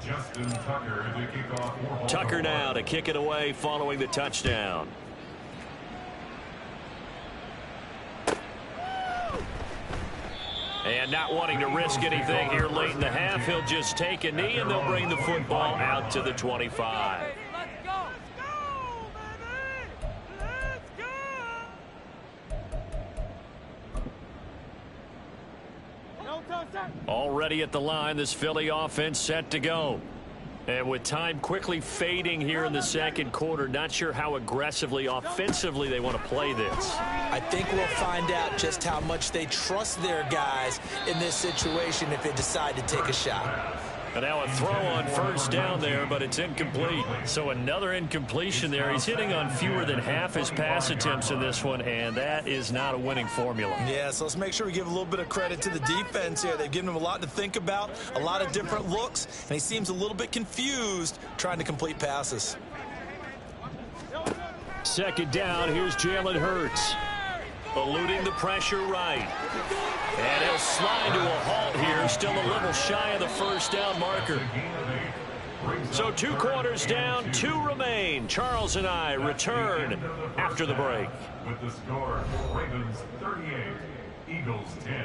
Justin Tucker to kick off. Tucker now to kick it away following the touchdown. And not wanting to risk anything here late in the half, he'll just take a knee and they'll bring the football out to the 25. Already at the line, this Philly offense set to go. And with time quickly fading here in the second quarter, not sure how aggressively, offensively they want to play this. I think we'll find out just how much they trust their guys in this situation if they decide to take a shot. And now a throw on first down there, but it's incomplete. So another incompletion there. He's hitting on fewer than half his pass attempts in this one, and that is not a winning formula. Yeah, so let's make sure we give a little bit of credit to the defense here. They've given him a lot to think about, a lot of different looks, and he seems a little bit confused trying to complete passes. Second down, here's Jalen Hurts. Eluding the pressure right. And he'll slide to a halt here. Still a little shy of the first down marker. So 2 quarters down, 2 remain. Charles and I return after the break. With the score, Ravens 38, Eagles 10.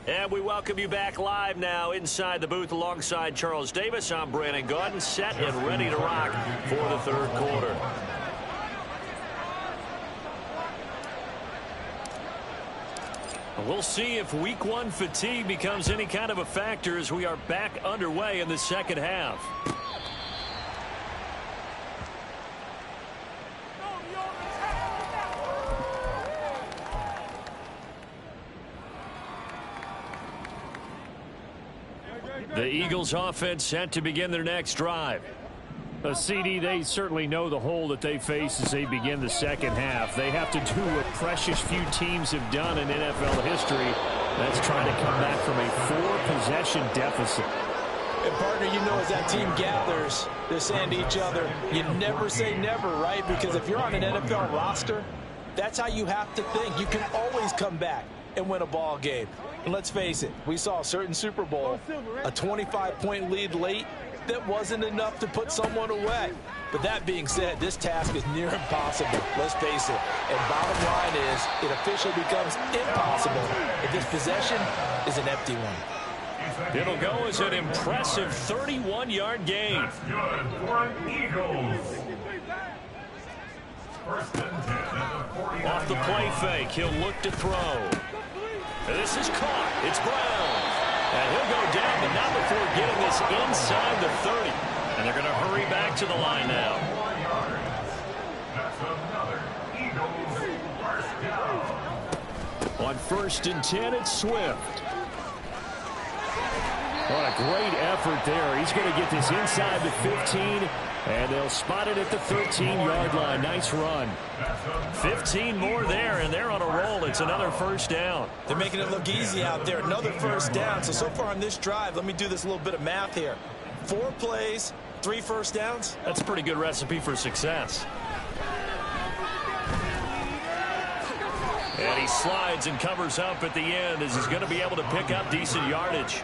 And we welcome you back live now inside the booth alongside Charles Davis. I'm Brandon Gaudin, set and ready to rock for the third quarter. We'll see if week 1 fatigue becomes any kind of a factor as we are back underway in the second half. The Eagles offense set to begin their next drive. CD, they certainly know the hole that they face as they begin the second half. They have to do what precious few teams have done in NFL history. That's trying to come back from a 4-possession deficit. And partner, you know, as that team gathers, they're saying to each other, you never say never, right? Because if you're on an NFL roster, that's how you have to think. You can always come back and win a ball game. And let's face it, we saw a certain Super Bowl, a 25-point lead late that wasn't enough to put someone away. But that being said, this task is near impossible. Let's face it. And bottom line is, it officially becomes impossible if this possession is an empty one. It'll go as an impressive 31-yard gain. That's good for an Eagles. First and 10 at the 49. Off the play fake, he'll look to throw. This is caught. It's Brown. And he'll go down, but not before getting this inside the 30. And they're going to hurry back to the line now. That's another Eagles first down. On 1st and 10, it's Swift. What a great effort there. He's going to get this inside the 15, and they'll spot it at the 13-yard line. Nice run. 15 more there, and they're on a roll. It's another first down. They're making it look easy out there. Another first down. So far on this drive, let me do this little bit of math here. 4 plays, 3 first downs. That's a pretty good recipe for success. And he slides and covers up at the end as he's going to be able to pick up decent yardage.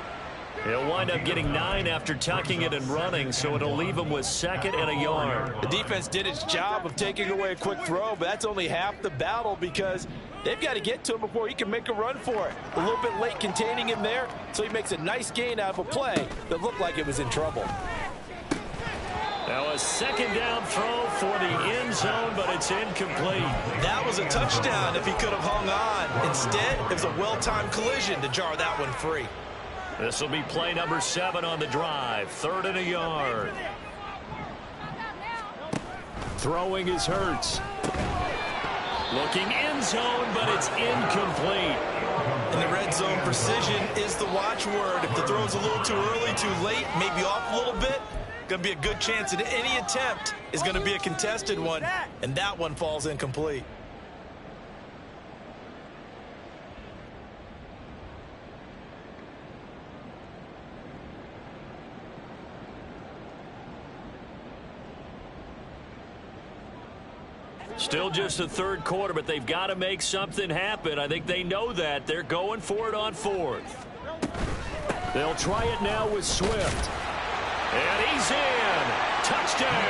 He'll wind up getting 9 after tucking it and running, so it'll leave him with 2nd and a yard. The defense did its job of taking away a quick throw, but that's only half the battle because they've got to get to him before he can make a run for it. A little bit late containing him there, so he makes a nice gain out of a play that looked like it was in trouble. Now a 2nd down throw for the end zone, but it's incomplete. That was a touchdown if he could have hung on. Instead, it was a well-timed collision to jar that one free. This will be play number 7 on the drive. 3rd and a yard. Throwing is Hurts. Looking end zone, but it's incomplete. In the red zone, precision is the watchword. If the throw's a little too early, too late, maybe off a little bit, going to be a good chance that any attempt is going to be a contested one, and that one falls incomplete. Still just the third quarter, but they've got to make something happen. I think they know that. They're going for it on fourth. They'll try it now with Swift. And he's in. Touchdown.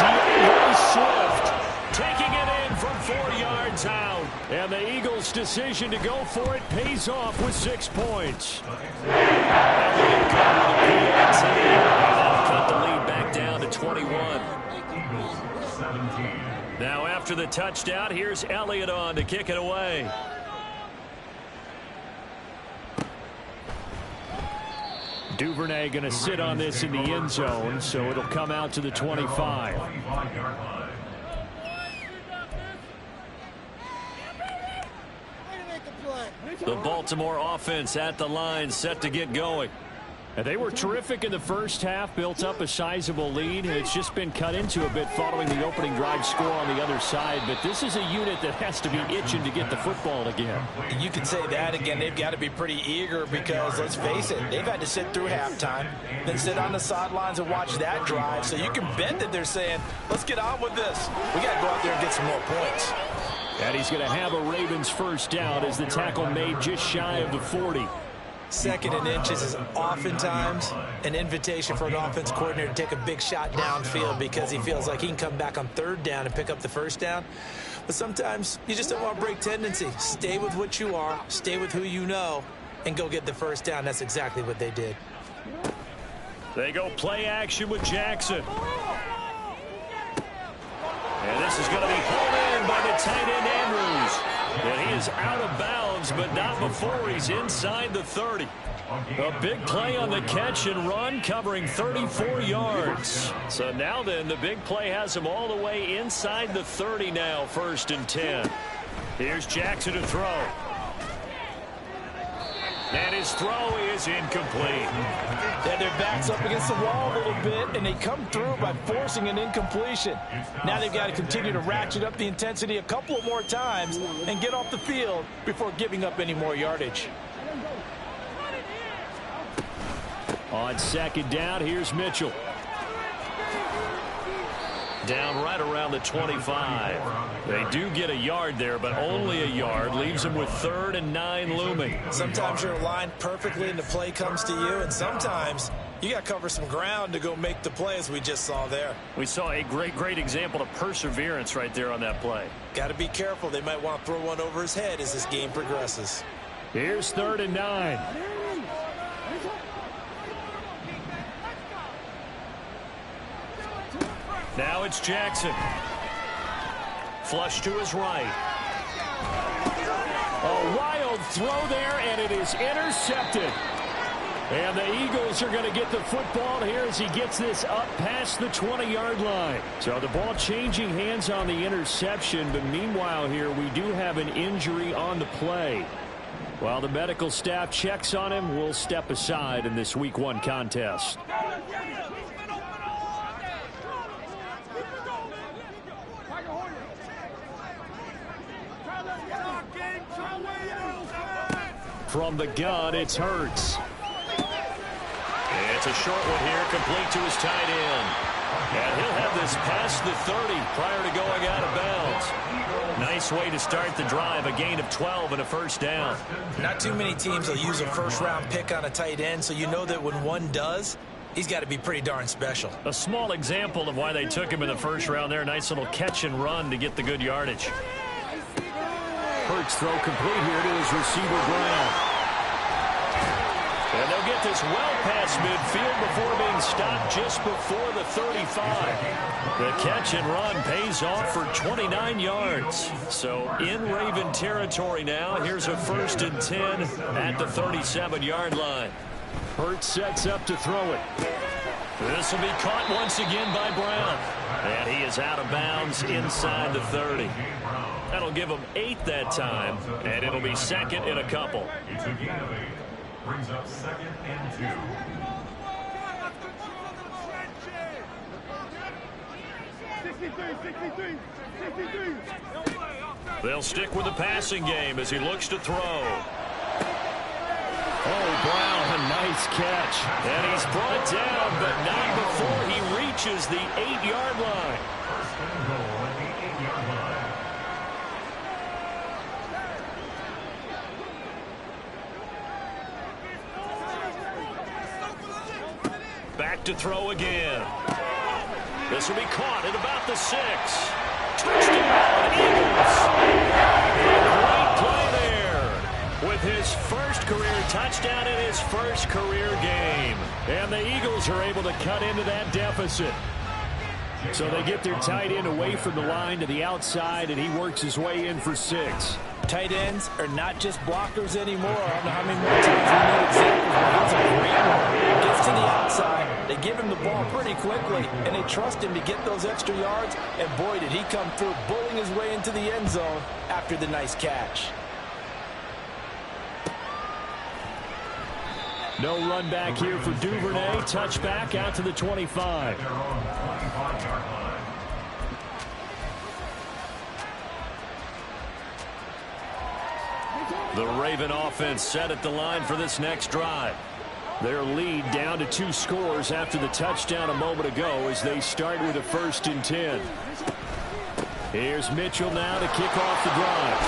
DeAndre Swift taking it in from 4 yards out. And the Eagles' decision to go for it pays off with 6 points. That'll cut the lead back down to 21. Now after the touchdown, here's Elliott on to kick it away. Duvernay going to sit on this in the end zone, so it'll come out to the 25. The Baltimore offense at the line, set to get going. And they were terrific in the first half, built up a sizable lead. It's just been cut into a bit following the opening drive score on the other side. But this is a unit that has to be itching to get the football again. You can say that again. They've got to be pretty eager because, let's face it, they've had to sit through halftime, then sit on the sidelines and watch that drive. So you can bet that they're saying, let's get on with this. We got to go out there and get some more points. And he's going to have a Ravens first down as the tackle made just shy of the 40. Second and inches is oftentimes an invitation for an offense coordinator to take a big shot downfield because he feels like he can come back on third down and pick up the first down. But sometimes you just don't want to break tendency. Stay with what you are, stay with who you know, and go get the first down. That's exactly what they did. They go play action with Jackson. And this is going to be pulled in by the tight end Andrews. And he is out of bounds, but not before he's inside the 30. A big play on the catch and run, covering 34 yards. So now then, the big play has him all the way inside the 30 now, 1st and 10. Here's Jackson to throw. And his throw is incomplete. Yeah, their back's up against the wall a little bit, and they come through by forcing an incompletion. Now they've got to continue to ratchet up the intensity a couple of more times and get off the field before giving up any more yardage. On second down, here's Mitchell. Down right around the 25. They do get a yard there, but only a yard. Leaves them with 3rd and 9 looming. Sometimes you're aligned perfectly and the play comes to you, and sometimes you got to cover some ground to go make the play, as we just saw there. We saw a great example of perseverance right there on that play. Got to be careful. They might want to throw one over his head as this game progresses. Here's 3rd and 9. Now it's Jackson. Flush to his right. A wild throw there, and it is intercepted. And the Eagles are going to get the football here as he gets this up past the 20-yard line. So the ball changing hands on the interception, but meanwhile here we do have an injury on the play. While the medical staff checks on him, we'll step aside in this Week 1 contest. From the gun, it's Hurts. It's a short one here, complete to his tight end. And he'll have this past the 30 prior to going out of bounds. Nice way to start the drive, a gain of 12 and a first down. Not too many teams will use a first-round pick on a tight end, so you know that when one does, he's got to be pretty darn special. A small example of why they took him in the first round there. Nice little catch and run to get the good yardage. Hurts throw complete here to his receiver, Brown. And they'll get this well past midfield before being stopped just before the 35. The catch and run pays off for 29 yards. So in Raven territory now. Here's a 1st and 10 at the 37-yard line. Hurts sets up to throw it. This will be caught once again by Brown. And he is out of bounds inside the 30. That'll give him 8 that time, and it'll be 2nd and a couple. Brings up 2nd and 2. They'll stick with the passing game as he looks to throw. Oh, Brown, a nice catch. And he's brought down, but not before he reaches the 8-yard line. back to throw again. This will be caught at about the 6. Touchdown, Eagles. A great play there with his first career touchdown in his first career game. And the Eagles are able to cut into that deficit. So they get their tight end away from the line to the outside, and he works his way in for 6. Tight ends are not just blockers anymore. I don't know how many more times we need examples, but that's a great one. Gets to the outside. They give him the ball pretty quickly, and they trust him to get those extra yards. And boy, did he come through, bullying his way into the end zone after the nice catch. No run back here for Duvernay. Touchback out to the 25. The Raven offense set at the line for this next drive. Their lead down to 2 scores after the touchdown a moment ago as they start with a 1st and 10. Here's Mitchell now to kick off the drive.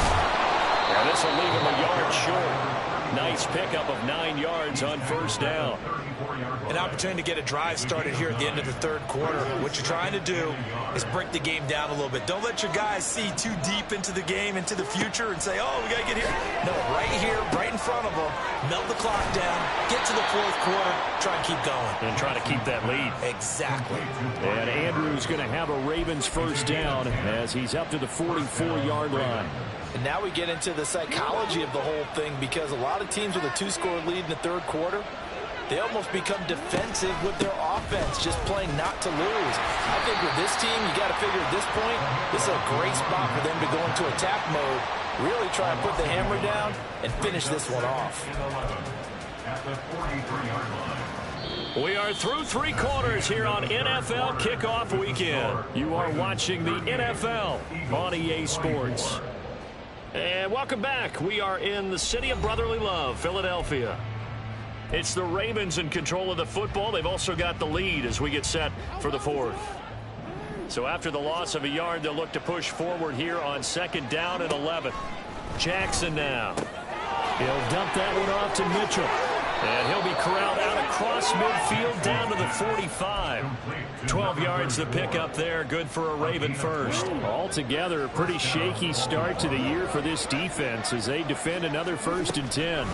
And this will leave him a yard short. Nice pickup of 9 yards on 1st down. An opportunity to get a drive started here at the end of the 3rd quarter. What you're trying to do is break the game down a little bit. Don't let your guys see too deep into the game, into the future, and say, oh, we got to get here. No, right here, right in front of them. Melt the clock down, get to the 4th quarter, try and keep going. And try to keep that lead. Exactly. And Andrews going to have a Ravens 1st down as he's up to the 44-yard line. And now we get into the psychology of the whole thing, because a lot of teams with a 2-score lead in the 3rd quarter, they almost become defensive with their offense, just playing not to lose. I think with this team, you got to figure at this point, this is a great spot for them to go into attack mode, really try and put the hammer down and finish this one off. At the 43-yard line. We are through 3 quarters here on NFL Kickoff Weekend. You are watching the NFL on EA Sports. And welcome back. We are in the city of brotherly love, Philadelphia. It's the Ravens in control of the football. They've also got the lead as we get set for the 4th. So after the loss of a yard, they'll look to push forward here on 2nd down and 11. Jackson now. He'll dump that one off to Mitchell. And he'll be corralled out across midfield down to the 45. 12 yards to pick up there. Good for a Raven 1st. Altogether, a pretty shaky start to the year for this defense as they defend another 1st and 10.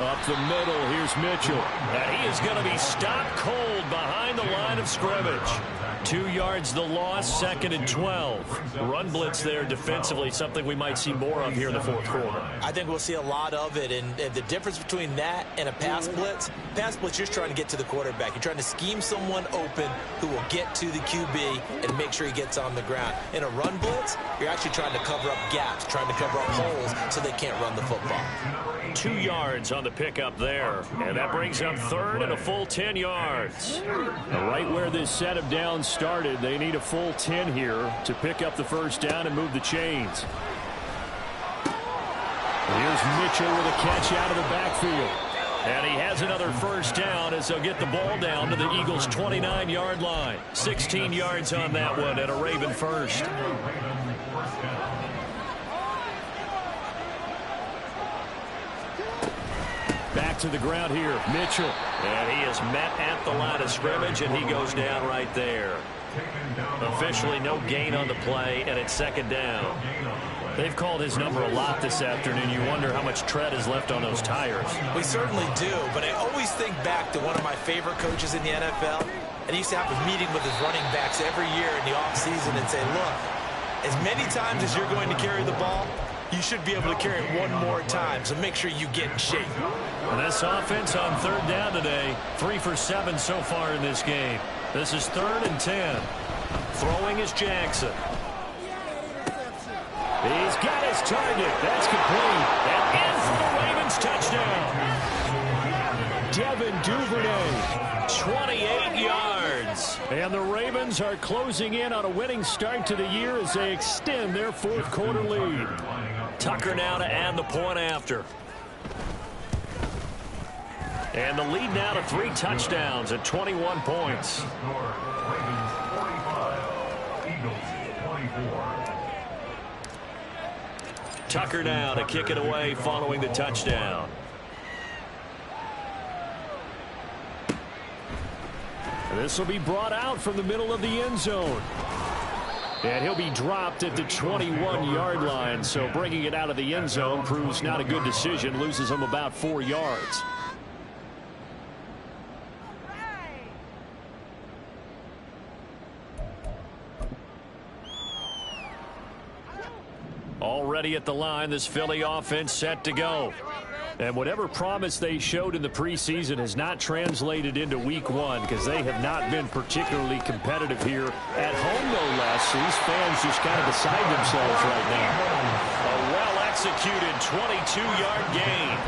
Up the middle, here's Mitchell. And he is going to be stopped cold behind the line of scrimmage. 2 yards the loss, 2nd and 12. Run blitz there defensively, something we might see more of here in the 4th quarter. I think we'll see a lot of it, and the difference between that and a pass blitz, you're just trying to get to the quarterback. You're trying to scheme someone open who will get to the QB and make sure he gets on the ground. In a run blitz, you're actually trying to cover up gaps, trying to cover up holes so they can't run the football. 2 yards on the pickup there, and that brings up 3rd and a full 10 yards. Right where this set of downs started, they need a full 10 here to pick up the 1st down and move the chains. Here's Mitchell with a catch out of the backfield. And he has another 1st down as they'll get the ball down to the Eagles' 29-yard line. 16 yards on that one and a Raven 1st. Back to the ground here, Mitchell. And he is met at the line of scrimmage, and he goes down right there. Officially no gain on the play, and it's 2nd down. They've called his number a lot this afternoon. You wonder how much tread is left on those tires. We certainly do, but I always think back to one of my favorite coaches in the NFL, and he used to have a meeting with his running backs every year in the offseason and say, look, as many times as you're going to carry the ball, you should be able to carry it one more time, so make sure you get in shape. And this offense on 3rd down today, 3 for 7 so far in this game. This is 3rd and 10. Throwing is Jackson. He's got his target. That's complete. And in for the Ravens touchdown. Devin Duvernay, 28 yards. And the Ravens are closing in on a winning start to the year as they extend their 4th quarter lead. Tucker now to add the point after. And the lead now to 3 touchdowns at 21 points. Ravens 45, Eagles 24. Tucker now to kick it away following the touchdown. This will be brought out from the middle of the end zone. And he'll be dropped at the 21-yard line. So bringing it out of the end zone proves not a good decision. Loses him about 4 yards. Already at the line, this Philly offense set to go. And whatever promise they showed in the preseason has not translated into week one because they have not been particularly competitive here at home, no less. These fans just kind of beside themselves right now. A well-executed 22-yard gain.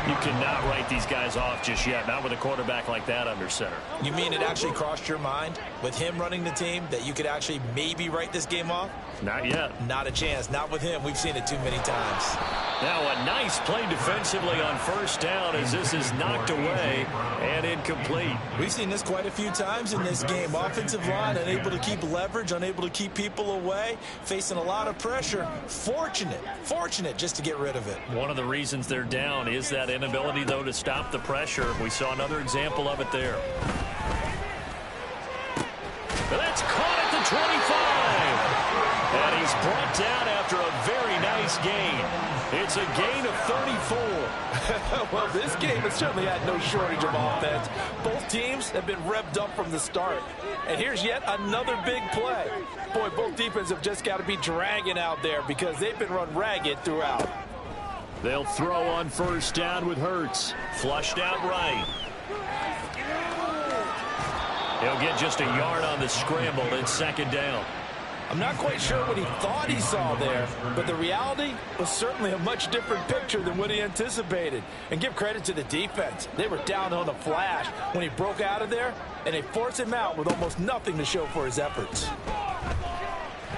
You cannot write these guys off just yet, not with a quarterback like that under center. You mean it actually crossed your mind with him running the team that you could actually maybe write this game off? Not yet. Not a chance. Not with him. We've seen it too many times. Now a nice play defensively on first down as this is knocked away and incomplete. We've seen this quite a few times in this game. Offensive line unable to keep leverage, unable to keep people away, facing a lot of pressure. Fortunate just to get rid of it. One of the reasons they're down is that inability, though, to stop the pressure. We saw another example of it there. That's caught at the 25. And he's brought down after a very nice gain. It's a gain of 34. Well, this game has certainly had no shortage of offense. Both teams have been revved up from the start. And here's yet another big play. Boy, both defenses have just got to be dragging out there because they've been run ragged throughout. They'll throw on first down with Hurts. Flushed out right. He'll get just a yard on the scramble in second down. I'm not quite sure what he thought he saw there, but the reality was certainly a much different picture than what he anticipated. And give credit to the defense. They were down on the flash when he broke out of there, and they forced him out with almost nothing to show for his efforts.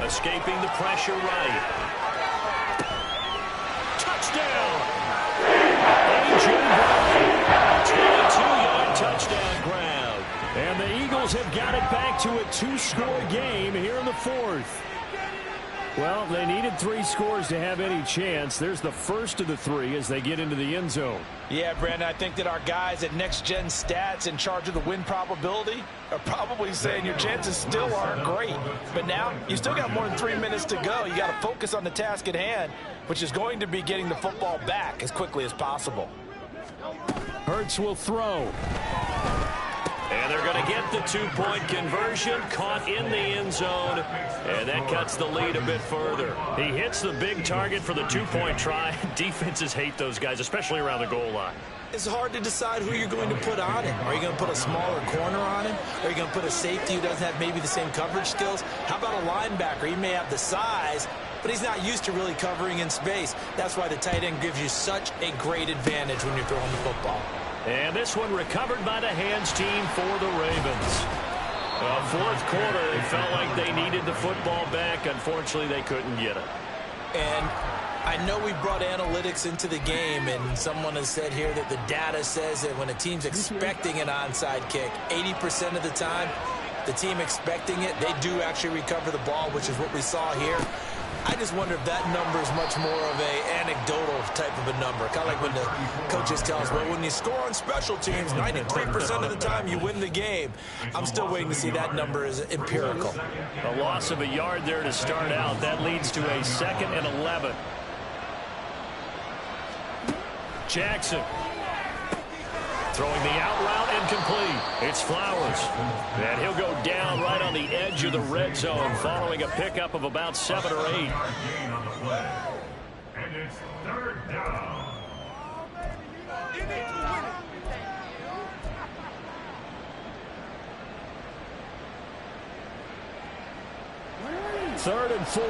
Escaping the pressure right. Touchdown! A.J. Brown, 22-yard touchdown grab. And the Eagles have got it back to a 2-score game here in the fourth. Well, they needed 3 scores to have any chance. There's the first of the 3 as they get into the end zone. Yeah, Brandon, I think that our guys at Next Gen Stats in charge of the win probability are probably saying your chances still aren't great. But now you still got more than 3 minutes to go. You got to focus on the task at hand, which is going to be getting the football back as quickly as possible. Hurts will throw. And they're going to get the 2-point conversion, caught in the end zone, and that cuts the lead a bit further. He hits the big target for the 2-point try. Defenses hate those guys, especially around the goal line. It's hard to decide who you're going to put on him. Are you going to put a smaller corner on him? Are you going to put a safety who doesn't have maybe the same coverage skills? How about a linebacker? He may have the size, but he's not used to really covering in space. That's why the tight end gives you such a great advantage when you're throwing the football. And this one recovered by the hands team for the Ravens. Fourth quarter, it felt like they needed the football back. Unfortunately, they couldn't get it. And I know we brought analytics into the game, and someone has said here that the data says that when a team's expecting an onside kick, 80% of the time, the team expecting it, they do actually recover the ball, which is what we saw here. I just wonder if that number is much more of an anecdotal type of a number. Kind of like when the coaches tell us, well, when you score on special teams, 93% of the time you win the game. I'm still waiting to see that number is empirical. A loss of a yard there to start out. That leads to a 2nd and 11. Jackson. Throwing the out route incomplete. It's Flowers. And he'll go down right on the edge of the red zone following a pickup of about 7 or 8. Gain on the play. And it's 3rd down. Third and 4.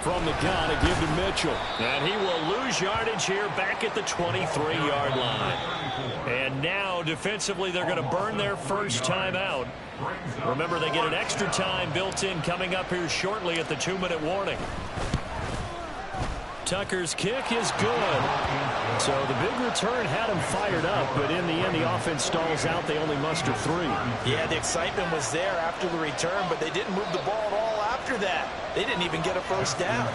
From the gun, a give to Mitchell. And he will lose yardage here back at the 23-yard line. And now, defensively, they're going to burn their first time out. Remember, they get an extra time built in coming up here shortly at the 2-minute warning. Tucker's kick is good. So the big return had him fired up, but in the end, the offense stalls out. They only muster 3. Yeah, the excitement was there after the return, but they didn't move the ball at all after that. They didn't even get a first down.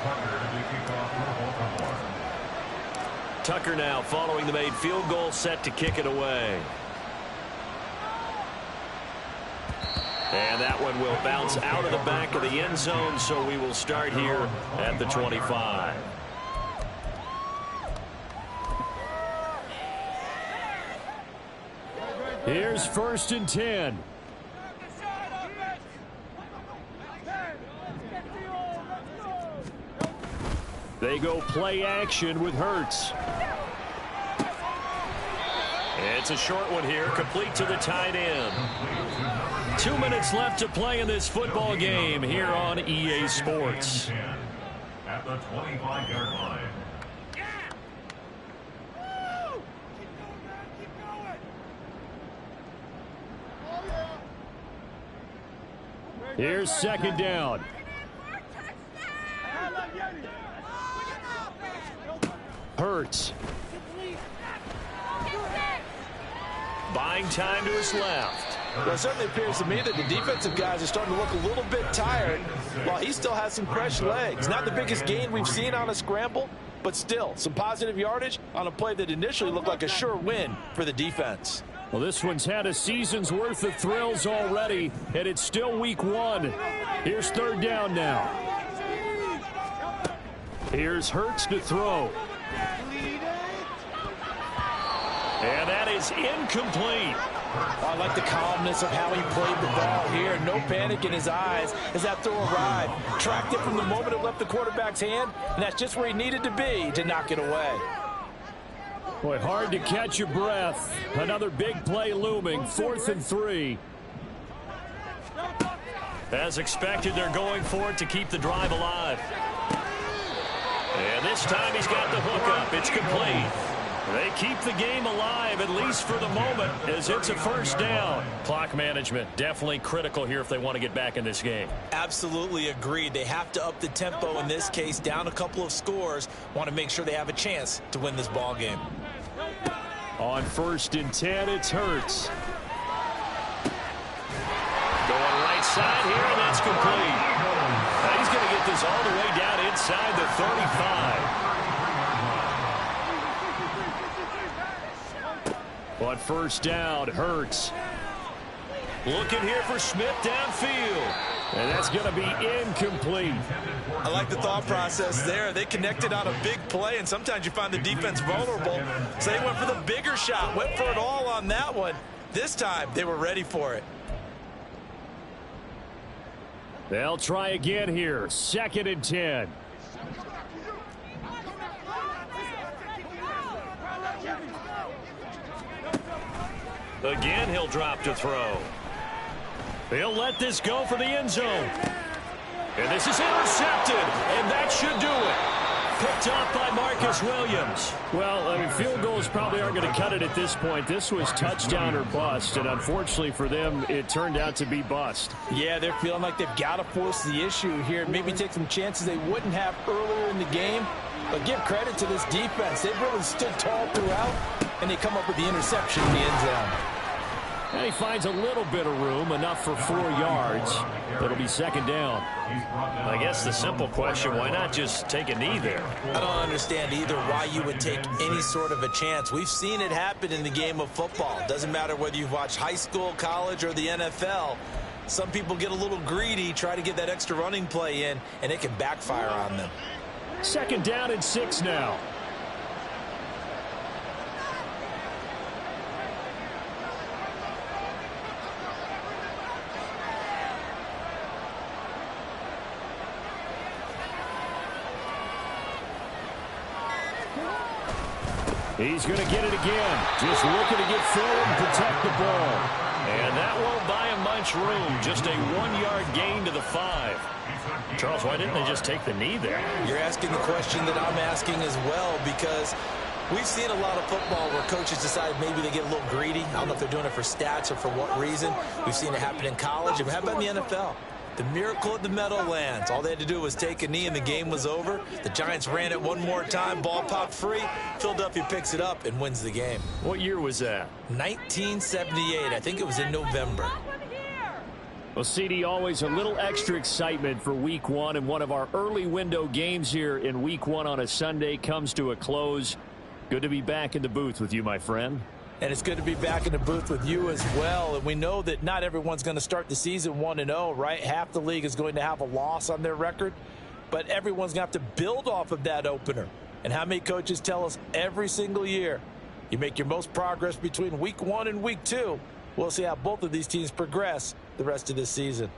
Tucker now following the made field goal, set to kick it away. And that one will bounce out of the back of the end zone, so we will start here at the 25. Here's 1st and 10. They go play action with Hurts. It's a short one here, complete to the tight end. 2 minutes left to play in this football game here on EA Sports. At the 25-yard line. Here's 2nd down. Hurts. Buying time to his left. Well, it certainly appears to me that the defensive guys are starting to look a little bit tired while he still has some fresh legs. Not the biggest gain we've seen on a scramble, but still some positive yardage on a play that initially looked like a sure win for the defense. Well, this one's had a season's worth of thrills already, and it's still week 1. Here's 3rd down now. Here's Hurts to throw. And that is incomplete. I like the calmness of how he played the ball here. No panic in his eyes as that throw arrived. Tracked it from the moment it left the quarterback's hand, and that's just where he needed to be to knock it away. Boy, hard to catch your breath. Another big play looming. 4th and 3. As expected, they're going for it to keep the drive alive. And this time he's got the hook up. It's complete. They keep the game alive, at least for the moment, as it's a 1st down. Clock management definitely critical here if they want to get back in this game. Absolutely agreed. They have to up the tempo in this case, down a couple of scores. Want to make sure they have a chance to win this ball game. On 1st and 10, it's Hurts. Going right side here, and that's complete. Now he's going to get this all the way down inside the 35. On 1st down, Hurts. Looking here for Smith downfield. And that's going to be incomplete. I like the thought process there. They connected on a big play, and sometimes you find the defense vulnerable. So they went for the bigger shot, went for it all on that one. This time, they were ready for it. They'll try again here. 2nd and 10. Again, he'll drop to throw. He'll let this go for the end zone. And this is intercepted, and that should do it. Picked up by Marcus Williams. Well, I mean, field goals probably aren't going to cut it at this point. This was touchdown or bust, and unfortunately for them, it turned out to be bust. Yeah, they're feeling like they've got to force the issue here. Maybe take some chances they wouldn't have earlier in the game. But give credit to this defense. They've really stood tall throughout, and they come up with the interception in the end zone. And he finds a little bit of room, enough for 4 yards. It'll be 2nd down. I guess the simple question, why not just take a knee there? I don't understand either why you would take any sort of a chance. We've seen it happen in the game of football. It doesn't matter whether you've watched high school, college, or the NFL. Some people get a little greedy, try to get that extra running play in, and it can backfire on them. 2nd down and 6 now. He's going to get it again. Just looking to get forward and protect the ball. And that won't buy him much room. Just a 1-yard gain to the 5. Charles, why didn't they just take the knee there? You're asking the question that I'm asking as well, because we've seen a lot of football where coaches decide maybe they get a little greedy. I don't know if they're doing it for stats or for what reason. We've seen it happen in college. How about in the NFL? The miracle at the Meadowlands. All they had to do was take a knee and the game was over. The Giants ran it one more time. Ball popped free. Philadelphia picks it up and wins the game. What year was that? 1978. I think it was in November. Well, CD, always a little extra excitement for Week 1, and one of our early window games here in Week 1 on a Sunday comes to a close. Good to be back in the booth with you, my friend. And it's good to be back in the booth with you as well. And we know that not everyone's going to start the season 1-0, right? Half the league is going to have a loss on their record. But everyone's going to have to build off of that opener. And how many coaches tell us every single year, you make your most progress between week 1 and week 2. We'll see how both of these teams progress the rest of this season.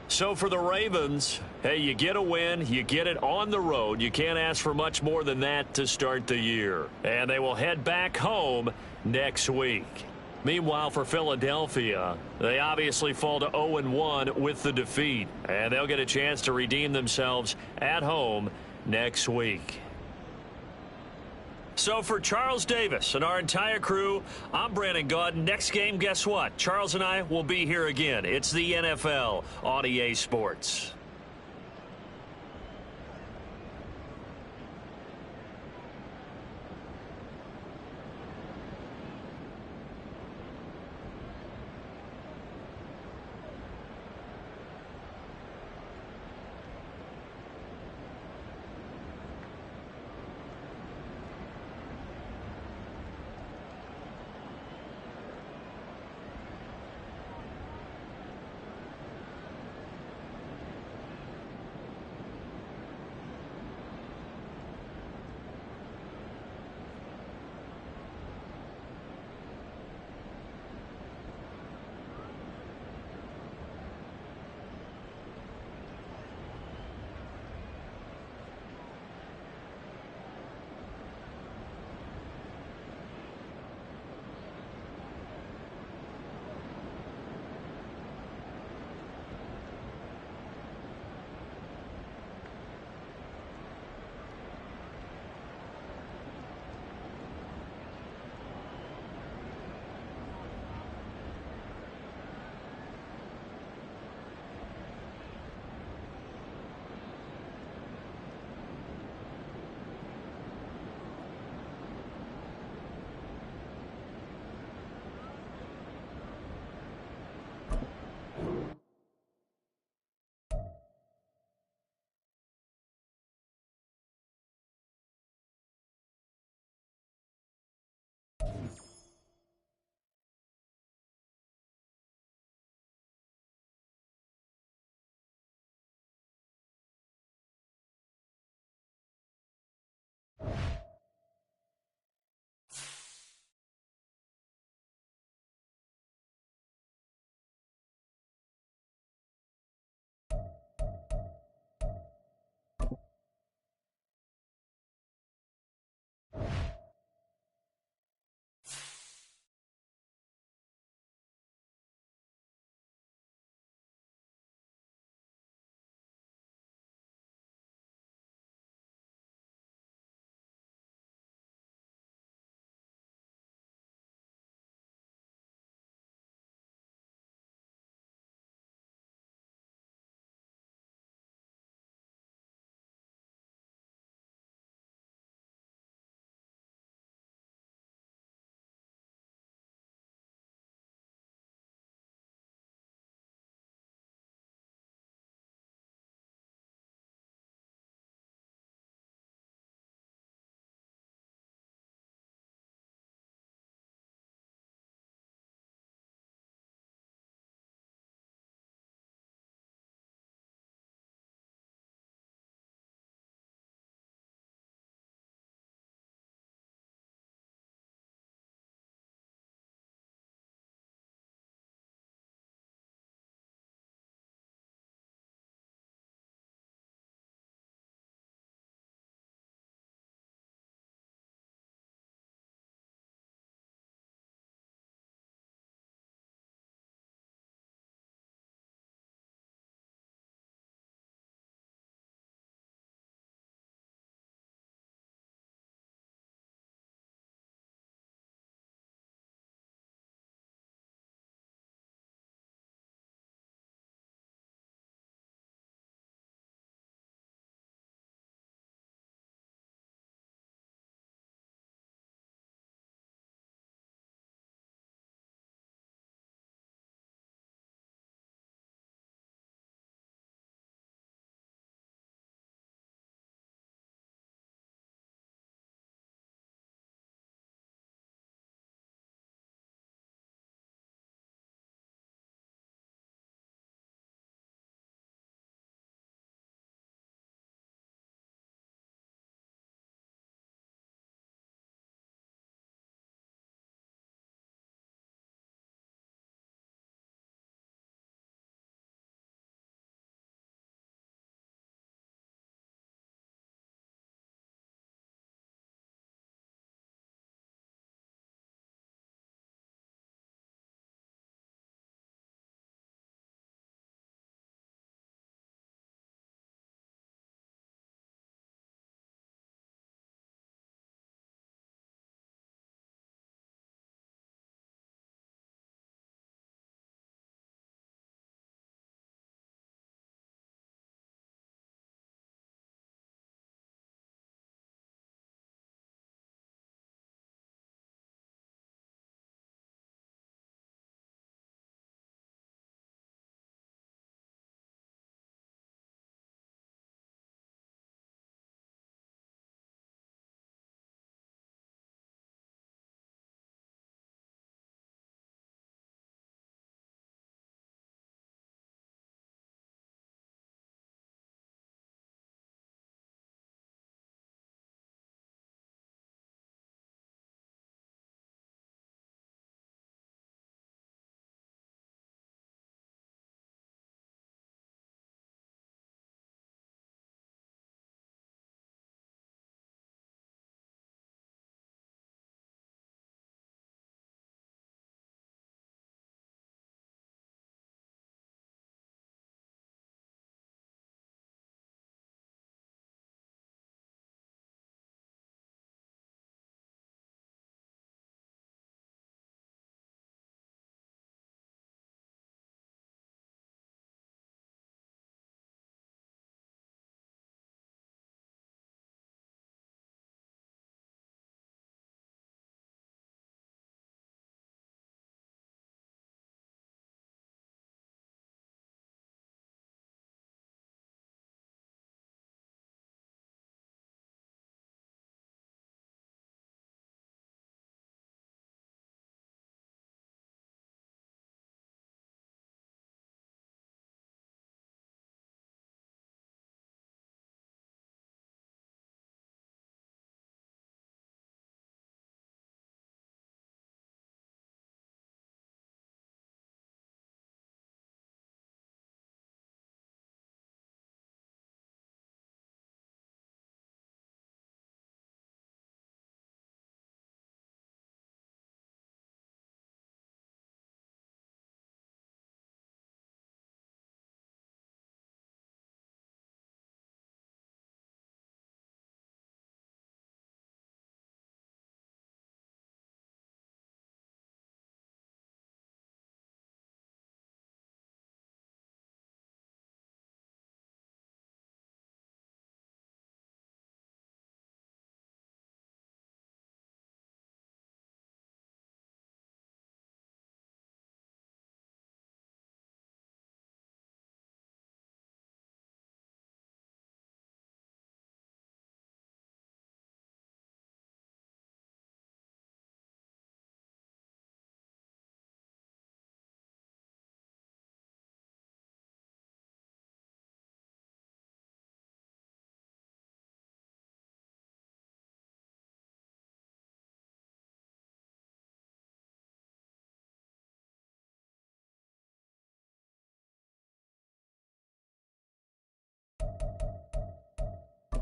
So for the Ravens, hey, you get a win, you get it on the road. You can't ask for much more than that to start the year. And they will head back home next week. Meanwhile, for Philadelphia, they obviously fall to 0-1 with the defeat. And they'll get a chance to redeem themselves at home next week. So for Charles Davis and our entire crew, I'm Brandon Gaudin. Next game, guess what? Charles and I will be here again. It's the NFL on EA Sports.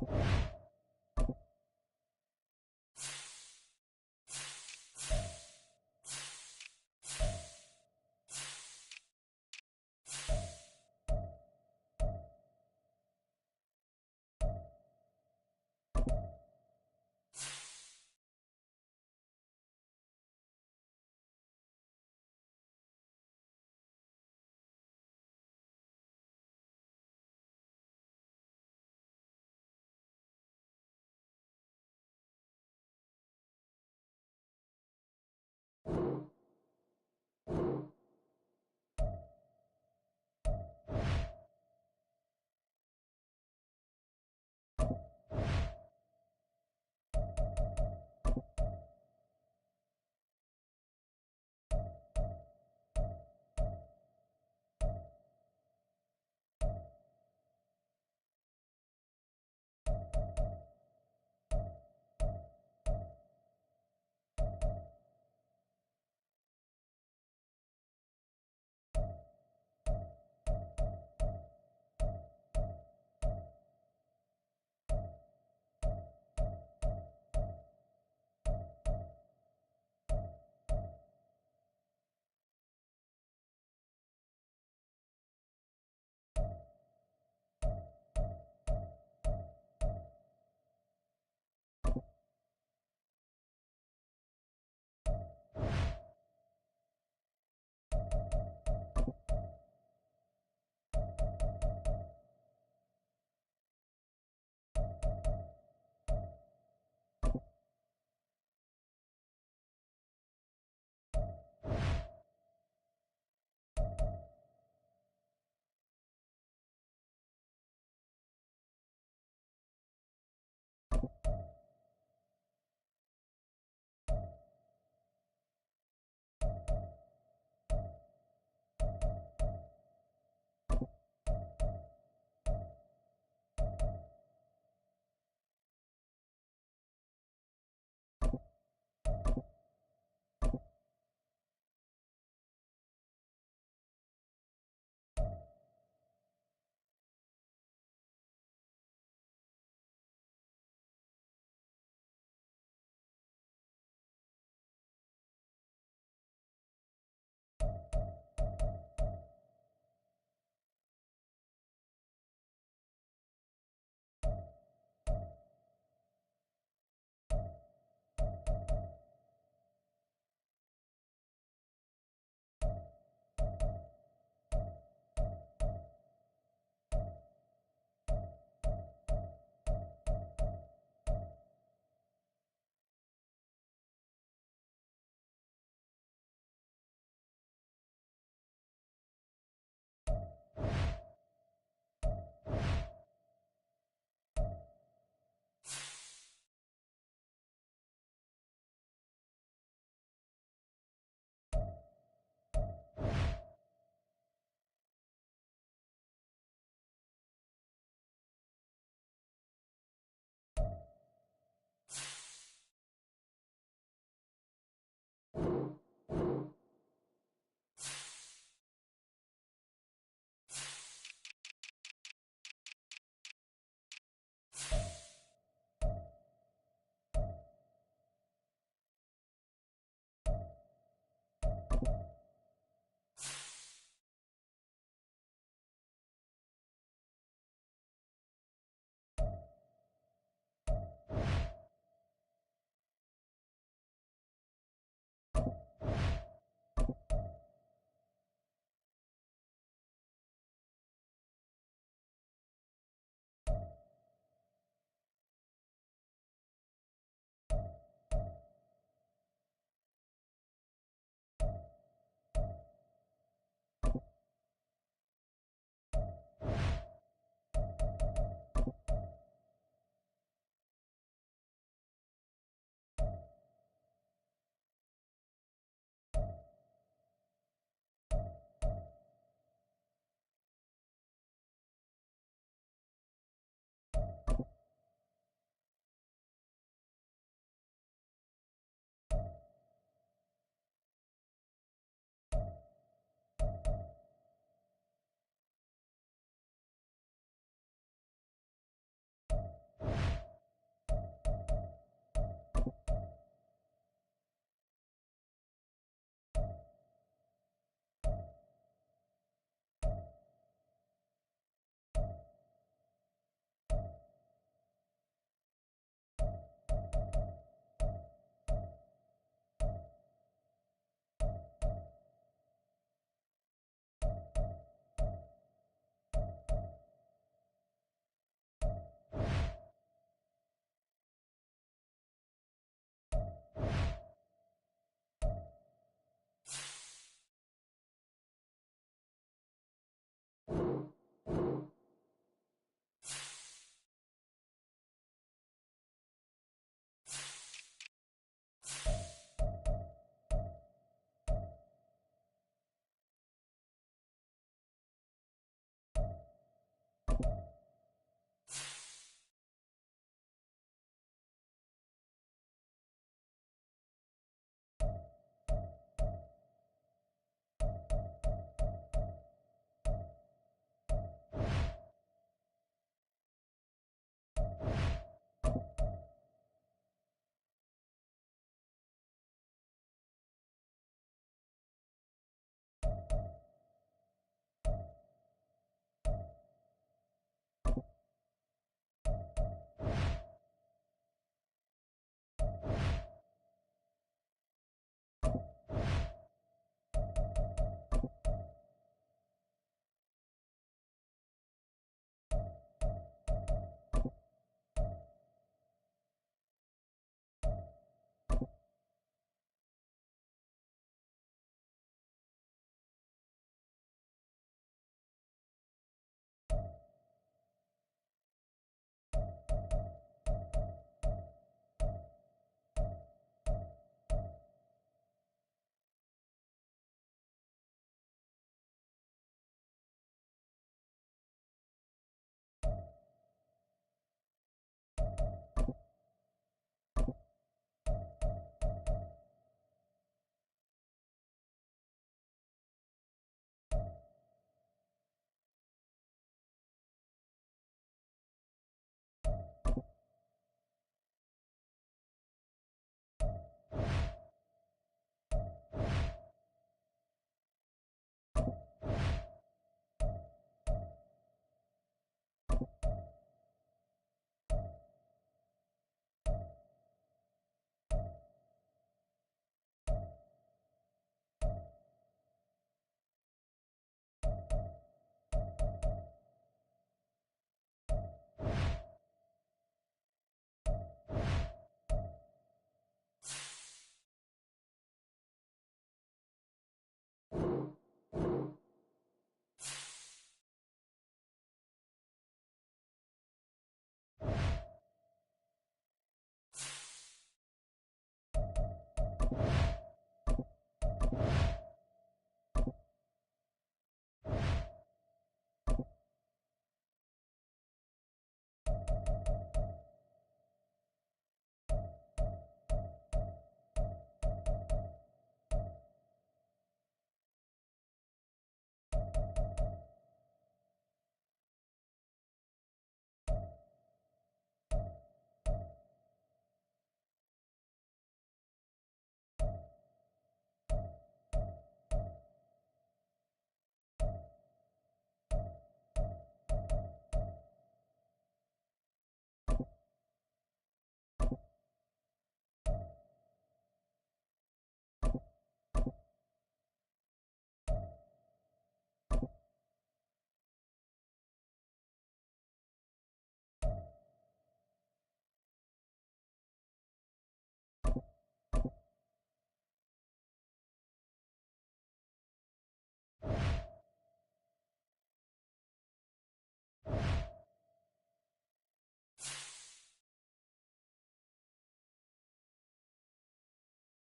it.